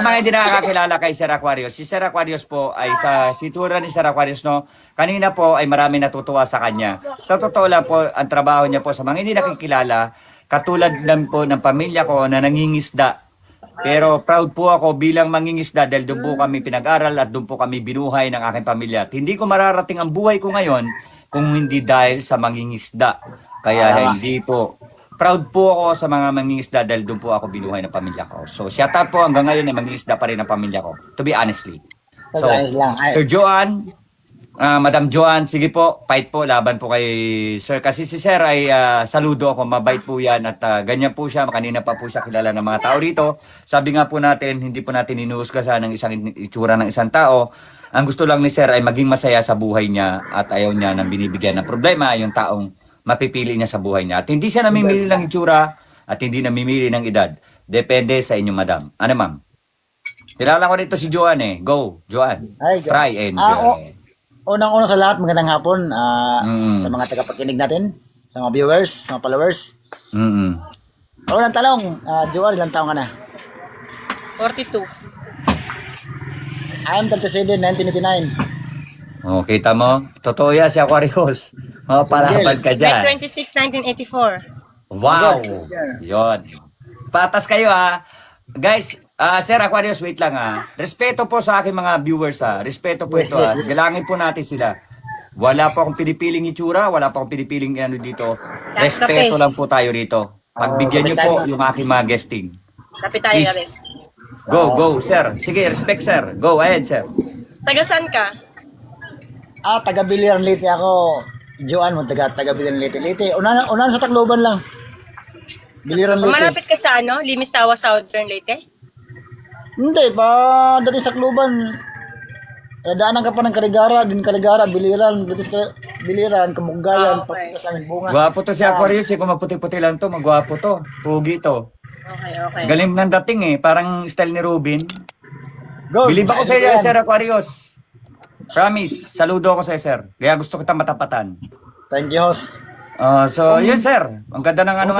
Mga hindi nakakakilala kay Sir Aquarius, si Sir Aquarius po ay sa situra ni Sir Aquarius, no, kanina po ay marami natutuwa sa kanya. Sa totoo lang po, ang trabaho niya po sa mga hindi nakikilala, katulad lang po ng pamilya ko na nangingisda. Pero proud po ako bilang mangingisda dahil doon po kami pinag-aral at doon po kami binuhay ng aking pamilya. At hindi ko mararating ang buhay ko ngayon kung hindi dahil sa mangingisda. Kaya hindi po. Proud po ako sa mga mangingisda dahil doon po ako binuhay ng pamilya ko. So, shout out po hanggang ngayon ay mangingisda pa rin ang pamilya ko. To be honestly. So, Sir Joan, Madam Joan, sige po, fight po, laban po kay Sir. Kasi si Sir ay saludo ako, mabait po yan at ganyan po siya. Kanina pa po siya kilala ng mga tao rito. Sabi nga po natin, hindi po natin inuuskasan ng isang itsura ng isang tao. Ang gusto lang ni Sir ay maging masaya sa buhay niya at ayaw niya nang binibigyan ng problema yung taong mapipili niya sa buhay niya. At hindi siya namimili ng itsura at hindi namimili ng edad. Depende sa inyo, madam. Ano, ma'am? Kilala ko nito si Joan eh. Go, Joan. Try and enjoy. Unang-una sa lahat, magandang hapon sa mga tagapakinig natin, sa mga viewers, sa mga followers. Unang talong, Joan, ilang taong ka na? 42. I am 37, 1989. Oh, kita mo? Totoo yan si Aquarius. Oh, palaban ka dyan. May 26, 1984. Wow! Yun. Patas kayo ha. Guys, Sir Aquarius, wait lang ha. Respeto po sa aking mga viewers ha. Respeto po ito ha. Galangin po natin sila. Wala po akong pinipiling itsura, wala po akong pinipiling ano dito. Respeto lang po tayo rito. Pagbigyan niyo po yung aking mga guesting. Kapit tayo na rin. Go, sir. Sige, respect sir. Go ahead, sir. Taga saan ka? Taga Biliran Leyte ako. Joan mo, taga Biliran Leyte. Leyte, unahan sa Tacloban lang. Biliran Leyte. Malapit ka sa ano? Limistawa, Southern Leyte? Hindi, dati sa Tacloban. Daanan ka pa ng Caligara, Biliran, Biliran, Kabugayan, papunta sa amin, Bunga. Gwapo to si Aquarius eh. Kung maputi-puti lang to, magwapo to. Pugi to. Okay. Galing ng dating eh. Parang style ni Robin. Go. Bilib ako sa iyo, Sir Aquarius. Promise, saludo ako sa iyo, sir. Kaya gusto kita matapatan. Thank you, host. So, yun, sir. Ang ganda ng ano